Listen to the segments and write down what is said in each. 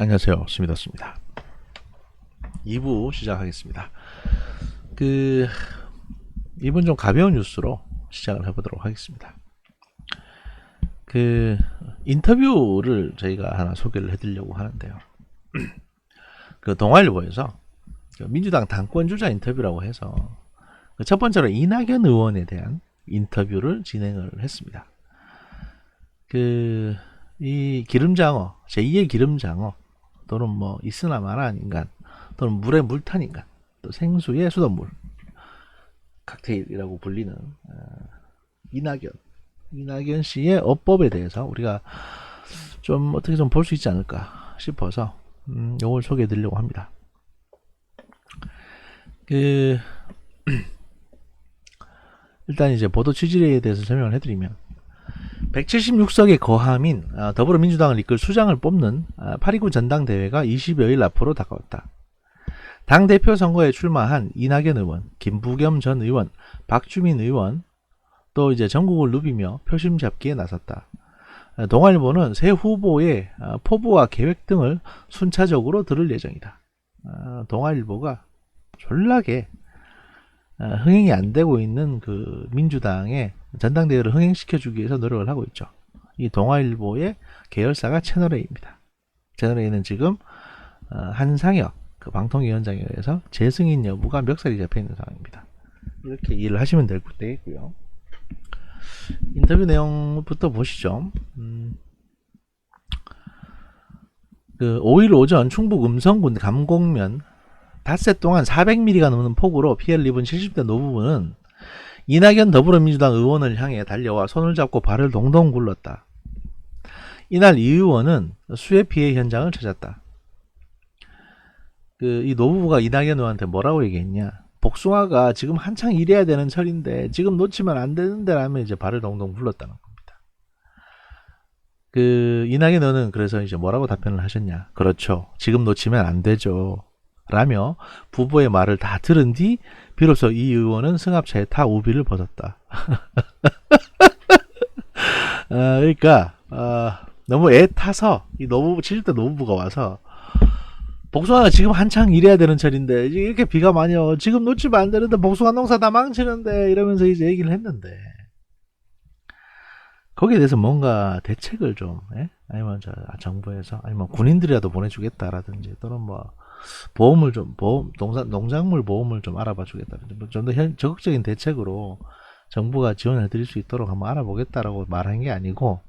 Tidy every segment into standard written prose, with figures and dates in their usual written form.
안녕하세요. 스미더스입니다. 2부 시작하겠습니다. 2부는 좀 가벼운 뉴스로 시작을 해보도록 하겠습니다. 인터뷰를 저희가 하나 소개를 해드리려고 하는데요. 동아일보에서 민주당 당권주자 인터뷰라고 해서 첫 번째로 이낙연 의원에 대한 인터뷰를 진행을 했습니다. 이 기름장어, 제2의 기름장어, 또는 뭐 있으나 마나한 인간, 또는 물에 물탄 인간, 또 생수의 수돗물 칵테일이라고 불리는 이낙연 씨의 어법에 대해서 우리가 좀 어떻게 좀 볼 수 있지 않을까 싶어서 이걸 소개해 드리려고 합니다. 일단 이제 보도 취지에 대해서 설명을 해드리면 176석의 거함인 더불어민주당을 이끌 수장을 뽑는 8.29 전당대회가 20여일 앞으로 다가왔다. 당대표 선거에 출마한 이낙연 의원, 김부겸 전 의원, 박주민 의원, 또 이제 전국을 누비며 표심 잡기에 나섰다. 동아일보는 새 후보의 포부와 계획 등을 순차적으로 들을 예정이다. 동아일보가 졸라게 흥행이 안 되고 있는 민주당의 전당대회를 흥행시켜주기 위해서 노력을 하고 있죠. 이 동아일보의 계열사가 채널A입니다. 채널A는 지금 한상혁 방통위원장에 의해서 재승인 여부가 멱살이 잡혀있는 상황입니다. 이렇게 이해를 하시면 되겠고요. 인터뷰 내용부터 보시죠. 5일 오전 충북 음성군 감곡면 닷새 동안 400mm가 넘는 폭우로 피해를 입은 70대 노부부는 이낙연 더불어민주당 의원을 향해 달려와 손을 잡고 발을 동동 굴렀다. 이날 이 의원은 수해 피해 현장을 찾았다. 이 노부부가 이낙연 의원한테 뭐라고 얘기했냐? 복숭아가 지금 한창 일해야 되는 철인데 지금 놓치면 안 되는데 라면 이제 발을 동동 굴렀다는 겁니다. 이낙연 의원은 그래서 이제 뭐라고 답변을 하셨냐? 그렇죠. 지금 놓치면 안 되죠. 라며 부부의 말을 다 들은 뒤 비로소 이 의원은 승합차에 타 우비를 벗었다. 그러니까 너무 애 타서 이 노부부 70대 노부부가 와서 복숭아가 지금 한창 일해야 되는 철인데 이렇게 비가 많이 와 지금 놓치면 안 되는데 복숭아 농사 다 망치는데 이러면서 이제 얘기를 했는데 거기에 대해서 뭔가 대책을 좀 아니면 정부에서 아니면 군인들이라도 보내주겠다라든지 또는 뭐 보험을 좀 농작물 보험을 좀 알아봐 주겠다든지 좀 더 적극적인 대책으로 정부가 지원해 드릴 수 있도록 한번 알아보겠다라고 말한 게 아니고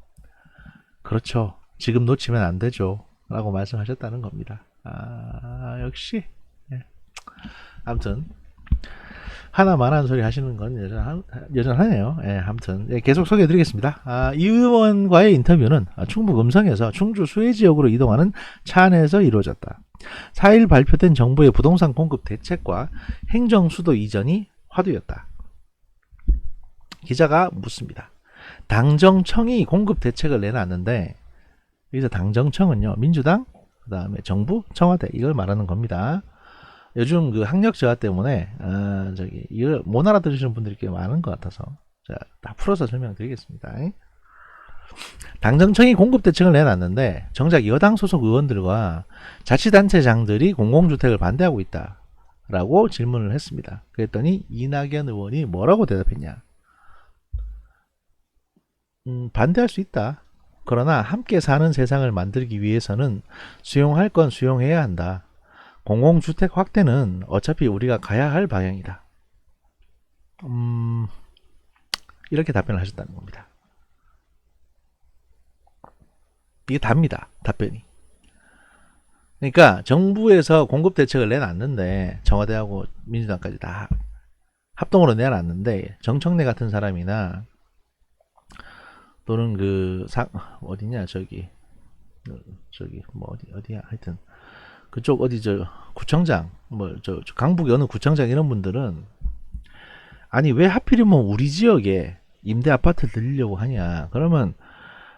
그렇죠. 지금 놓치면 안 되죠. 라고 말씀하셨다는 겁니다. 역시 아무튼 하나 말하는 소리 하시는 건 여전하네요. 아무튼 계속 소개해 드리겠습니다. 이 의원과의 인터뷰는 충북 음성에서 충주 수해 지역으로 이동하는 차 안에서 이루어졌다. 4일 발표된 정부의 부동산 공급 대책과 행정 수도 이전이 화두였다. 기자가 묻습니다. 당정청이 공급 대책을 내놨는데 여기서 당정청은요 민주당, 그 다음에 정부, 청와대 이걸 말하는 겁니다. 요즘 학력 저하 때문에 이걸 못 알아들으시는 분들이 꽤 많은 것 같아서 다 풀어서 설명드리겠습니다. 당정청이 공급 대책을 내놨는데 정작 여당 소속 의원들과 자치단체장들이 공공주택을 반대하고 있다라고 질문을 했습니다. 그랬더니 이낙연 의원이 뭐라고 대답했냐? 반대할 수 있다. 그러나 함께 사는 세상을 만들기 위해서는 수용할 건 수용해야 한다. 공공주택 확대는 어차피 우리가 가야 할 방향이다. 이렇게 답변을 하셨다는 겁니다. 이게 답니다. 답변이. 그러니까 정부에서 공급 대책을 내놨는데 청와대하고 민주당까지 다 합동으로 내놨는데 정청래 같은 사람이나 또는 어디냐 저기 뭐 어디야 하여튼 그쪽 구청장 강북 어느 구청장 이런 분들은 아니 왜 하필이면 우리 지역에 임대 아파트를 늘리려고 하냐? 그러면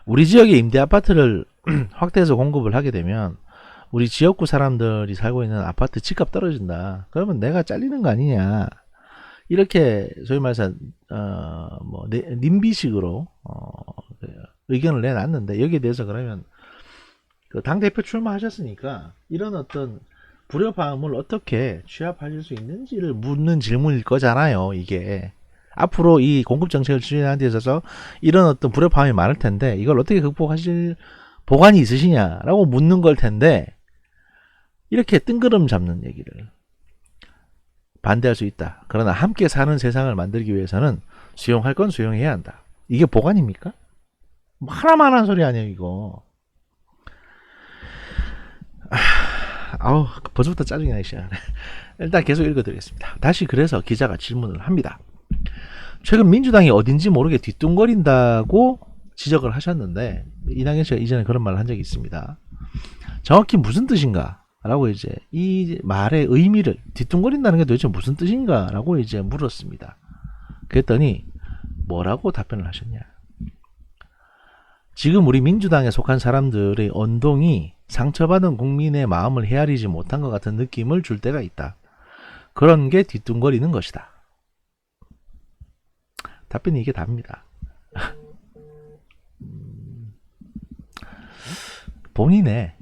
우리 지역의 임대 아파트를 확대해서 공급을 하게 되면 우리 지역구 사람들이 살고 있는 아파트 집값 떨어진다. 그러면 내가 잘리는 거 아니냐? 이렇게 소위 말해서 님비식으로 의견을 내놨는데 여기에 대해서 그러면 그 당대표 출마하셨으니까 이런 어떤 불협화음을 어떻게 취합하실 수 있는지를 묻는 질문일 거잖아요. 이게 앞으로 이 공급 정책을 추진하는 데 있어서 이런 어떤 불협화음이 많을 텐데 이걸 어떻게 극복하실 보관이 있으시냐라고 묻는 걸 텐데 이렇게 뜬구름 잡는 얘기를 반대할 수 있다. 그러나 함께 사는 세상을 만들기 위해서는 수용할 건 수용해야 한다. 이게 보관입니까? 하나만 한 소리 아니에요 이거. 아우 벌써부터 짜증이 나기 시작하네. 일단 계속 읽어드리겠습니다. 다시 그래서 기자가 질문을 합니다. 최근 민주당이 어딘지 모르게 뒤뚱거린다고 지적을 하셨는데 이낙연 씨가 이전에 그런 말을 한 적이 있습니다. 정확히 무슨 뜻인가? 라고 이제 이 말의 의미를 뒤뚱거린다는 게 도대체 무슨 뜻인가? 라고 이제 물었습니다. 그랬더니 뭐라고 답변을 하셨냐? 지금 우리 민주당에 속한 사람들의 언동이 상처받은 국민의 마음을 헤아리지 못한 것 같은 느낌을 줄 때가 있다. 그런 게 뒤뚱거리는 것이다. 답변이 이게 답니다. 본인의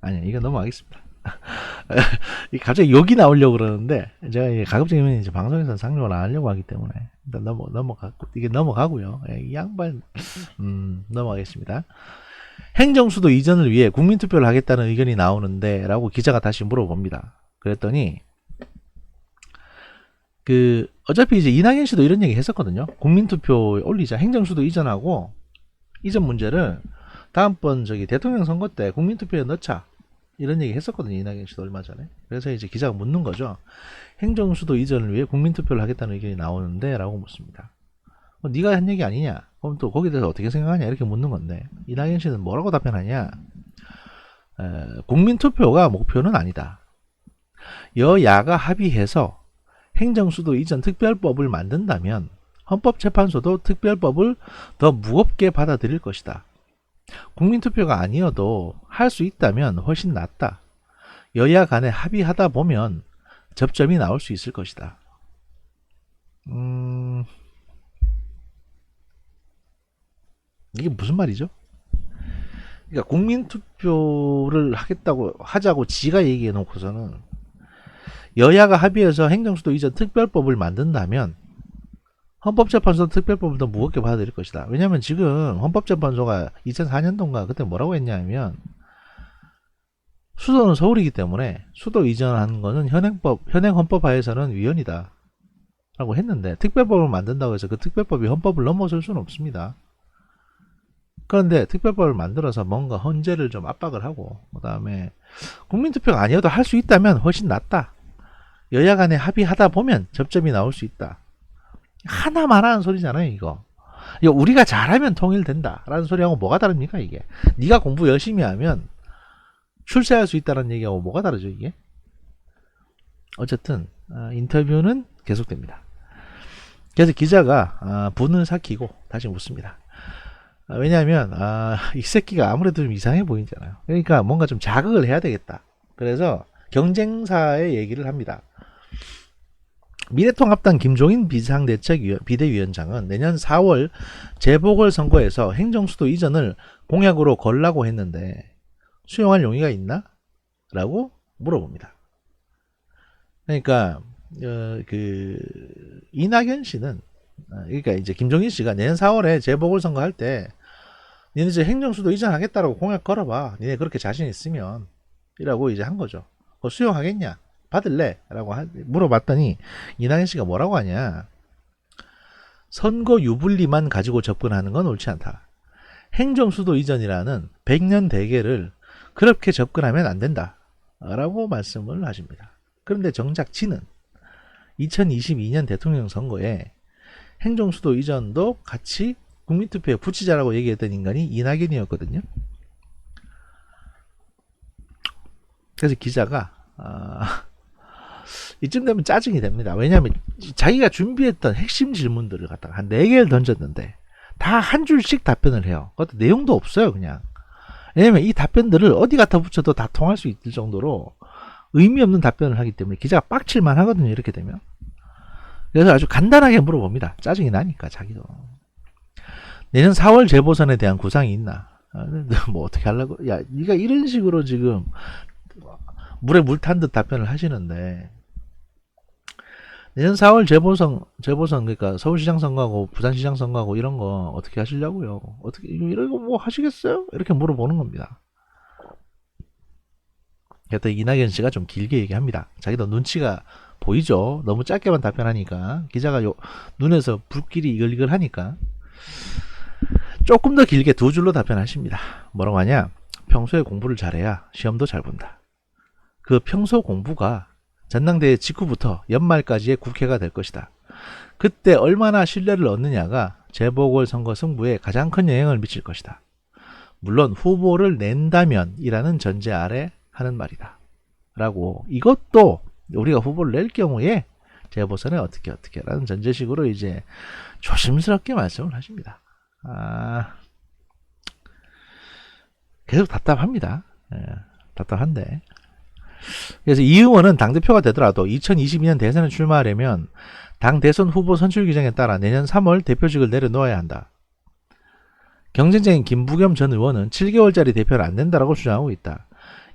아니 이거 넘어가겠습니다. 갑자기 욕이 나오려고 그러는데 제가 가급적이면 이제 방송에서 상용을 안 하려고 하기 때문에 일단 이게 넘어가고요. 이 양반 넘어가겠습니다. 행정수도 이전을 위해 국민투표를 하겠다는 의견이 나오는데 라고 기자가 다시 물어봅니다. 그랬더니 어차피 이제 이낙연 씨도 이런 얘기 했었거든요. 국민투표 올리자. 행정수도 이전하고 이전 문제를 다음번 대통령 선거 때 국민투표에 넣자. 이런 얘기 했었거든요. 이낙연 씨도 얼마 전에. 그래서 이제 기자가 묻는 거죠. 행정수도 이전을 위해 국민투표를 하겠다는 의견이 나오는데 라고 묻습니다. 네가 한 얘기 아니냐? 그럼 또 거기에 대해서 어떻게 생각하냐? 이렇게 묻는 건데 이낙연 씨는 뭐라고 답변하냐? 국민투표가 목표는 아니다. 여야가 합의해서 행정수도 이전 특별법을 만든다면 헌법재판소도 특별법을 더 무겁게 받아들일 것이다. 국민투표가 아니어도 할 수 있다면 훨씬 낫다. 여야 간에 합의하다 보면 접점이 나올 수 있을 것이다. 이게 무슨 말이죠? 그러니까 국민투표를 하자고 지가 얘기해 놓고서는 여야가 합의해서 행정수도 이전 특별법을 만든다면 헌법재판소 특별법을 더 무겁게 받아들일 것이다. 왜냐하면 지금 헌법재판소가 2004년도인가 그때 뭐라고 했냐면 수도는 서울이기 때문에 수도 이전하는 거는 현행 헌법 하에서는 위헌이다 라고 했는데 특별법을 만든다고 해서 그 특별법이 헌법을 넘어설 수는 없습니다. 그런데 특별법을 만들어서 뭔가 헌재를 좀 압박을 하고 그 다음에 국민투표가 아니어도 할 수 있다면 훨씬 낫다. 여야 간에 합의하다 보면 접점이 나올 수 있다. 하나만 하는 소리잖아요 이거. 우리가 잘하면 통일된다 라는 소리하고 뭐가 다릅니까 이게. 네가 공부 열심히 하면 출세할 수 있다는 얘기하고 뭐가 다르죠 이게. 어쨌든 인터뷰는 계속됩니다. 그래서 기자가 분을 삭히고 다시 묻습니다. 왜냐하면 이 새끼가 아무래도 좀 이상해 보이잖아요. 그러니까 뭔가 좀 자극을 해야 되겠다. 그래서 경쟁사의 얘기를 합니다. 미래통합당 김종인 비상대책비대위원장은 내년 4월 재보궐선거에서 행정수도 이전을 공약으로 걸라고 했는데 수용할 용의가 있나? 라고 물어봅니다. 그러니까 이낙연 씨는 그러니까 이제 김종인 씨가 내년 4월에 재보궐선거 할 때 니네 이제 행정수도 이전하겠다라고 공약 걸어봐. 니네 그렇게 자신 있으면 이라고 이제 한 거죠. 수용하겠냐? 받을래? 라고 물어봤더니 이낙연 씨가 뭐라고 하냐. 선거 유불리만 가지고 접근하는 건 옳지 않다. 행정수도 이전이라는 100년 대계를 그렇게 접근하면 안 된다. 라고 말씀을 하십니다. 그런데 정작 지는 2022년 대통령 선거에 행정수도 이전도 같이 국민투표에 붙이자라고 얘기했던 인간이 이낙연이었거든요. 그래서 기자가 이쯤 되면 짜증이 됩니다. 왜냐하면 자기가 준비했던 핵심 질문들을 갖다가 한 4개를 던졌는데 다 한 줄씩 답변을 해요. 그것도 내용도 없어요 그냥. 왜냐면 이 답변들을 어디 갖다 붙여도 다 통할 수 있을 정도로 의미 없는 답변을 하기 때문에 기자가 빡칠만 하거든요 이렇게 되면. 그래서 아주 간단하게 물어봅니다. 짜증이 나니까 자기도. 내년 4월 재보선에 대한 구상이 있나? 근데 뭐 어떻게 하려고? 야, 네가 이런 식으로 지금 물에 물 탄 듯 답변을 하시는데 내년 4월 재보선 그러니까 서울시장 선거하고 부산시장 선거하고 이런 거 어떻게 하시려고요? 어떻게 이런 거 뭐 하시겠어요? 이렇게 물어보는 겁니다. 그랬더니 이낙연 씨가 좀 길게 얘기합니다. 자기도 눈치가 보이죠? 너무 짧게만 답변하니까 기자가 눈에서 불길이 이글이글 하니까 조금 더 길게 두 줄로 답변하십니다. 뭐라고 하냐? 평소에 공부를 잘해야 시험도 잘 본다. 그 평소 공부가 전당대회 직후부터 연말까지의 국회가 될 것이다. 그때 얼마나 신뢰를 얻느냐가 재보궐선거 승부에 가장 큰 영향을 미칠 것이다. 물론 후보를 낸다면이라는 전제 아래 하는 말이다. 라고 이것도 우리가 후보를 낼 경우에 재보선에 어떻게 라는 전제식으로 이제 조심스럽게 말씀을 하십니다. 계속 답답합니다. 답답한데. 그래서 이 의원은 당대표가 되더라도 2022년 대선에 출마하려면 당 대선 후보 선출 규정에 따라 내년 3월 대표직을 내려놓아야 한다. 경쟁자인 김부겸 전 의원은 7개월짜리 대표를 안 된다라고 주장하고 있다.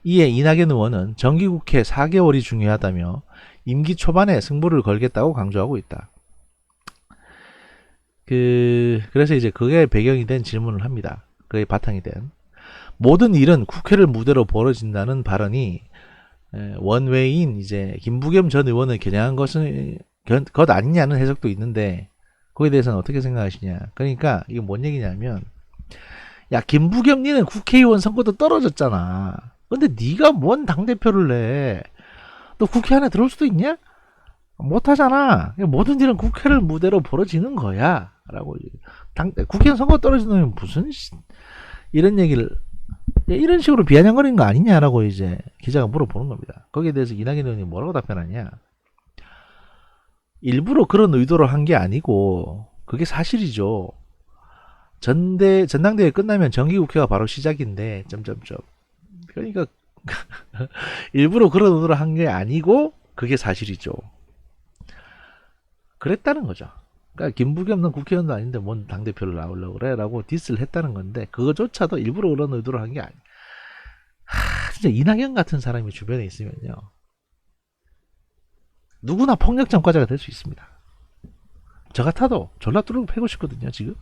이에 이낙연 의원은 정기국회 4개월이 중요하다며 임기 초반에 승부를 걸겠다고 강조하고 있다. 그래서 이제 그게 배경이 된 질문을 합니다. 그게 바탕이 된. 모든 일은 국회를 무대로 벌어진다는 발언이 원외인 이제 김부겸 전 의원을 겨냥한 것 아니냐는 해석도 있는데 거기에 대해서는 어떻게 생각하시냐. 그러니까 이게 뭔 얘기냐면 야 김부겸 니는 국회의원 선거도 떨어졌잖아. 근데 네가 뭔 당대표를 내. 너 국회 안에 들어올 수도 있냐? 못하잖아. 모든 일은 국회를 무대로 벌어지는 거야. 라고. 국회의원 선거 떨어진 놈이 무슨 이런 얘기를 이런 식으로 비아냥거리는 거 아니냐라고 이제 기자가 물어보는 겁니다. 거기에 대해서 이낙연 의원이 뭐라고 답변하냐. 일부러 그런 의도로 한 게 아니고 그게 사실이죠. 전당대회 끝나면 정기국회가 바로 시작인데 점점점. 그러니까 일부러 그런 의도로 한 게 아니고 그게 사실이죠. 그랬다는 거죠. 그러니까 김부겸은 국회의원도 아닌데 뭔 당대표를 나오려고 그래 라고 디스를 했다는 건데 그거조차도 일부러 그런 의도로 한 게 아니에요. 진짜 이낙연 같은 사람이 주변에 있으면요 누구나 폭력 전과자가 될 수 있습니다. 저 같아도 졸라 뚜루고 패고 싶거든요 지금.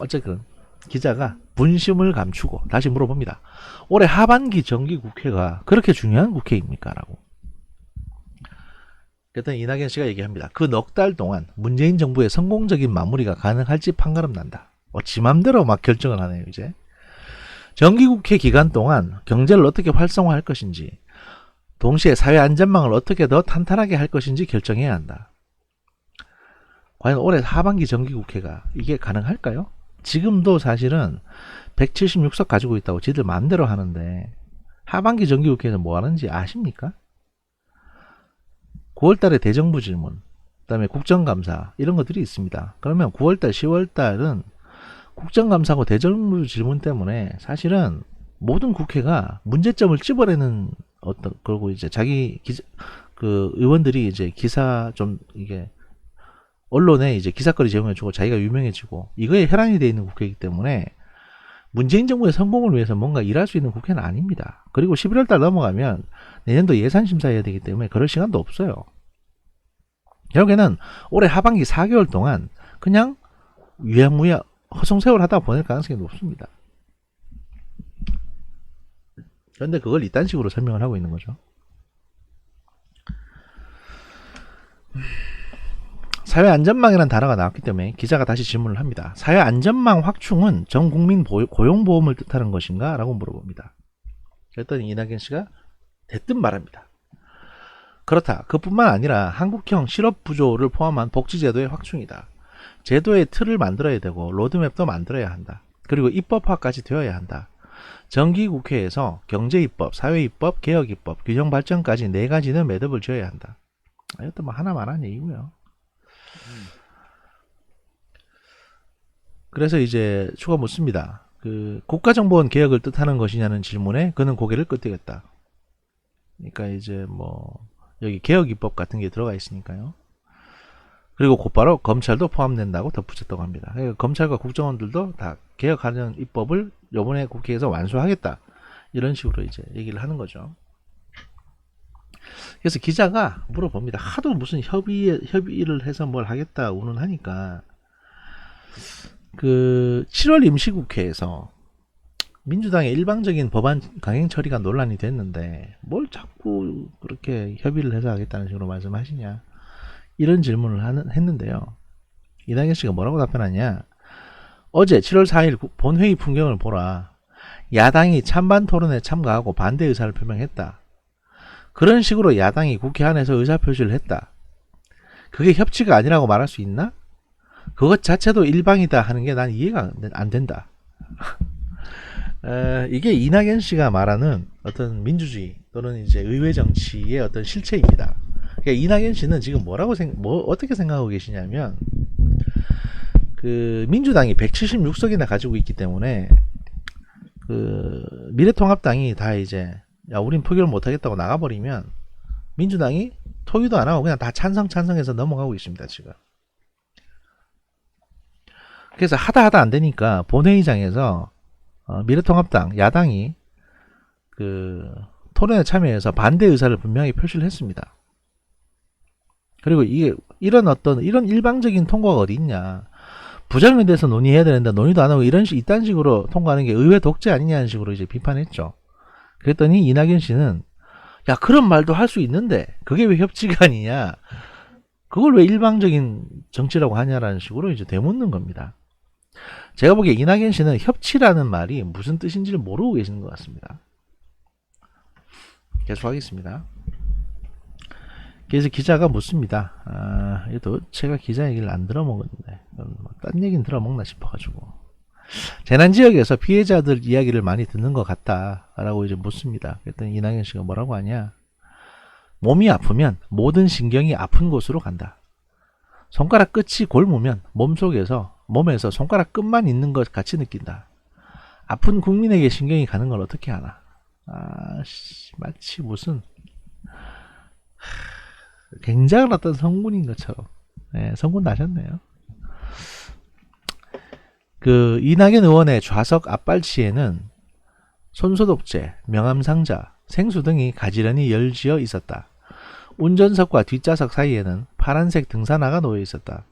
어쨌든 기자가 분심을 감추고 다시 물어봅니다. 올해 하반기 정기국회가 그렇게 중요한 국회입니까? 라고. 그랬더니 이낙연 씨가 얘기합니다. 그 넉 달 동안 문재인 정부의 성공적인 마무리가 가능할지 판가름 난다. 지 맘대로 막 결정을 하네요 이제. 정기국회 기간 동안 경제를 어떻게 활성화할 것인지 동시에 사회 안전망을 어떻게 더 탄탄하게 할 것인지 결정해야 한다. 과연 올해 하반기 정기국회가 이게 가능할까요? 지금도 사실은 176석 가지고 있다고 지들 마음대로 하는데 하반기 정기국회에서 뭐 하는지 아십니까? 9월달에 대정부 질문, 그 다음에 국정감사 이런 것들이 있습니다. 그러면 9월달, 10월달은 국정감사하고 대정부 질문 때문에 사실은 모든 국회가 문제점을 찝어내는 그리고 이제 의원들이 이제 기사 좀 이게 언론에 이제 기사거리 제공해주고 자기가 유명해지고 이거에 혈안이 되어 있는 국회이기 때문에 문재인 정부의 성공을 위해서 뭔가 일할 수 있는 국회는 아닙니다. 그리고 11월달 넘어가면 내년도 예산심사해야 되기 때문에 그럴 시간도 없어요. 결국에는 올해 하반기 4개월 동안 그냥 유야무야 허송세월 하다 보낼 가능성이 높습니다. 그런데 그걸 이딴 식으로 설명을 하고 있는 거죠. 사회안전망이라는 단어가 나왔기 때문에 기자가 다시 질문을 합니다. 사회안전망 확충은 전국민 고용보험을 뜻하는 것인가? 라고 물어봅니다. 그랬더니 이낙연 씨가 대뜸 말합니다. 그렇다. 그뿐만 아니라 한국형 실업부조를 포함한 복지제도의 확충이다. 제도의 틀을 만들어야 되고 로드맵도 만들어야 한다. 그리고 입법화까지 되어야 한다. 정기국회에서 경제입법, 사회입법, 개혁입법, 균형발전까지 4가지는 매듭을 지어야 한다. 이것도 뭐 하나만한 얘기고요. 그래서 이제 추가 묻습니다. 국가정보원 개혁을 뜻하는 것이냐는 질문에 그는 고개를 끄덕였다. 그러니까 이제 뭐 여기 개혁입법 같은 게 들어가 있으니까요. 그리고 곧바로 검찰도 포함된다고 덧붙였다고 합니다. 그러니까 검찰과 국정원들도 다 개혁하는 입법을 이번에 국회에서 완수하겠다. 이런 식으로 이제 얘기를 하는 거죠. 그래서 기자가 물어봅니다. 하도 무슨 협의를 해서 뭘 하겠다 운운하니까 그 7월 임시국회에서 민주당의 일방적인 법안 강행 처리가 논란이 됐는데 뭘 자꾸 그렇게 협의를 해서 하겠다는 식으로 말씀하시냐, 이런 질문을 했는데요. 이낙연 씨가 뭐라고 답변하냐. 어제 7월 4일 본회의 풍경을 보라. 야당이 찬반 토론에 참가하고 반대 의사를 표명했다. 그런 식으로 야당이 국회 안에서 의사표시를 했다. 그게 협치가 아니라고 말할 수 있나? 그것 자체도 일방이다 하는 게 난 이해가 안 된다. 이게 이낙연 씨가 말하는 어떤 민주주의 또는 이제 의회 정치의 어떤 실체입니다. 그러니까 이낙연 씨는 지금 어떻게 생각하고 계시냐면, 그 민주당이 176석이나 가지고 있기 때문에 그 미래통합당이 다 이제 야 우린 표결 못하겠다고 나가버리면 민주당이 토의도 안 하고 그냥 다 찬성해서 넘어가고 있습니다 지금. 그래서 하다 안 되니까 본회의장에서 미래통합당 야당이 그 토론에 참여해서 반대 의사를 분명히 표시를 했습니다. 그리고 이게 이런 일방적인 통과가 어디 있냐. 부작용에 대해서 논의해야 되는데 논의도 안 하고 이딴 식으로 통과하는 게 의회 독재 아니냐는 식으로 이제 비판했죠. 그랬더니 이낙연 씨는 야 그런 말도 할 수 있는데 그게 왜 협치가 아니냐, 그걸 왜 일방적인 정치라고 하냐라는 식으로 이제 되묻는 겁니다. 제가 보기에 이낙연 씨는 협치라는 말이 무슨 뜻인지를 모르고 계시는 것 같습니다. 계속하겠습니다. 그래서 기자가 묻습니다. 얘도 제가 기자 얘기를 안 들어먹었는데 딴 얘기는 들어먹나 싶어가지고, 재난지역에서 피해자들 이야기를 많이 듣는 것 같다 라고 이제 묻습니다. 그랬더니 이낙연 씨가 뭐라고 하냐. 몸이 아프면 모든 신경이 아픈 곳으로 간다. 손가락 끝이 골무면 몸에서 손가락 끝만 있는 것 같이 느낀다. 아픈 국민에게 신경이 가는 걸 어떻게 하나. 마치 무슨 굉장한 어떤 성군인 것처럼. 네, 성군 나셨네요. 그 이낙연 의원의 좌석 앞발치에는 손소독제, 명함상자, 생수 등이 가지런히 열지어 있었다. 운전석과 뒷좌석 사이에는 파란색 등산화가 놓여 있었다.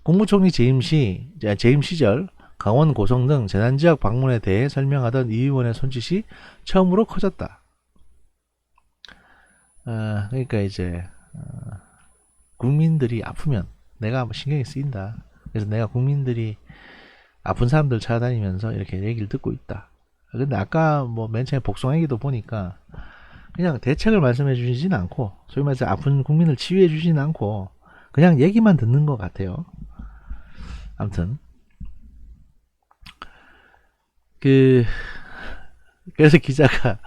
국무총리 재임 시절 강원 고성 등 재난지역 방문에 대해 설명하던 이 의원의 손짓이 처음으로 커졌다. 그러니까 이제 국민들이 아프면 내가 신경이 쓰인다. 그래서 내가 국민들이 아픈 사람들 찾아다니면서 이렇게 얘기를 듣고 있다. 근데 아까 뭐 맨 처음에 복숭아얘기도 보니까 그냥 대책을 말씀해 주시진 않고, 소위 말해서 아픈 국민을 치유해 주시진 않고 그냥 얘기만 듣는 것 같아요. 아무튼 그래서 기자가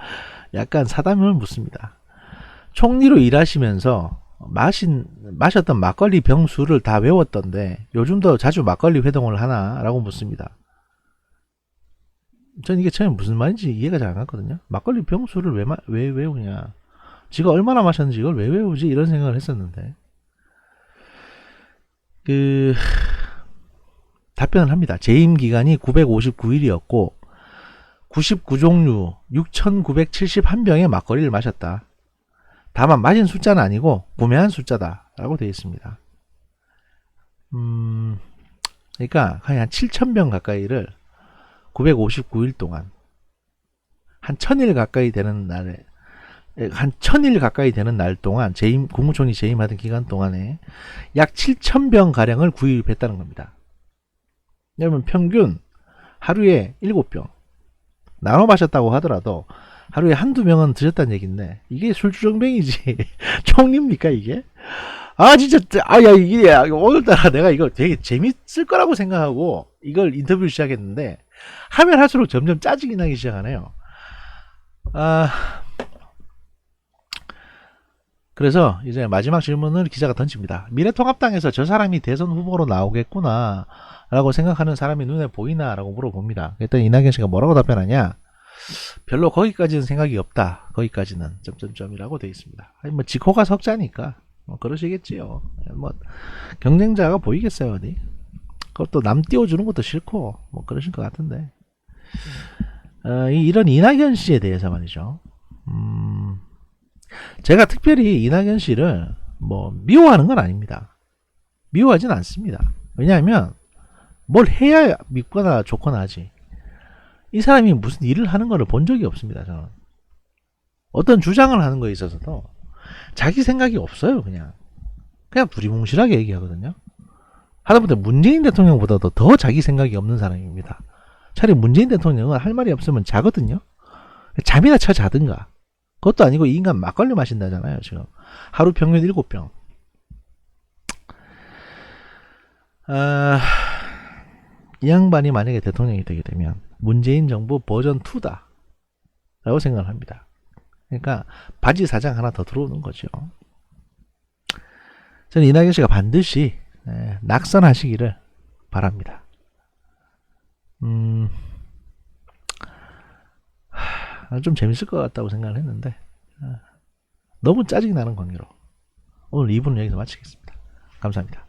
약간 사담을 묻습니다. 총리로 일하시면서 마셨던 막걸리 병 수를 다 외웠던데 요즘도 자주 막걸리 회동을 하나? 라고 묻습니다. 전 이게 처음에 무슨 말인지 이해가 잘 안 갔거든요. 막걸리 병 수를 왜 외우냐, 지가 얼마나 마셨는지 이걸 왜 외우지, 이런 생각을 했었는데 답변을 합니다. 재임 기간이 959일이었고 99종류 6,971병의 막걸리를 마셨다. 다만 마신 숫자는 아니고 구매한 숫자다 라고 되어 있습니다. 그러니까 한 7,000병 가까이를 959일 동안 한 1,000일 가까이 되는 날 동안 국무총리 재임하던 기간 동안에 약 7,000병 가량을 구입했다는 겁니다. 여러분 평균 하루에 7병 나눠 마셨다고 하더라도 하루에 한두 명은 드셨다는 얘기인데 이게 술주정뱅이지 총리입니까 이게? 진짜 이게 오늘따라 내가 이거 되게 재밌을 거라고 생각하고 이걸 인터뷰를 시작했는데 하면 할수록 점점 짜증이 나기 시작하네요. 그래서 이제 마지막 질문을 기자가 던집니다. 미래통합당에서 저 사람이 대선 후보로 나오겠구나 라고 생각하는 사람이 눈에 보이나 라고 물어봅니다. 그랬더니 이낙연 씨가 뭐라고 답변하냐. 별로 거기까지는 생각이 없다. 거기까지는 점점점이라고 되어 있습니다. 뭐 지코가 석자니까 뭐 그러시겠지요. 뭐 경쟁자가 보이겠어요 어디? 그것도 남 띄워주는 것도 싫고 뭐 그러실 것 같은데. 이런 이낙연 씨에 대해서 말이죠. 제가 특별히 이낙연 씨를 뭐 미워하는 건 아닙니다. 미워하진 않습니다. 왜냐하면 뭘 해야 밉거나 좋거나 하지. 이 사람이 무슨 일을 하는 거를 본 적이 없습니다. 저는 어떤 주장을 하는 거에 있어서도 자기 생각이 없어요. 그냥 두리뭉실하게 얘기하거든요. 하다못해 문재인 대통령보다도 더 자기 생각이 없는 사람입니다. 차라리 문재인 대통령은 할 말이 없으면 자거든요. 잠이나 쳐 자든가. 그것도 아니고 이 인간 막걸리 마신다잖아요. 지금 하루 평균 7병. 이 양반이 만약에 대통령이 되게 되면 문재인 정부 버전 2다 라고 생각을 합니다. 그러니까 바지 사장 하나 더 들어오는 거죠. 저는 이낙연 씨가 반드시 낙선하시기를 바랍니다. 좀 재밌을 것 같다고 생각을 했는데 너무 짜증이 나는 관계로 오늘 2부는 여기서 마치겠습니다. 감사합니다.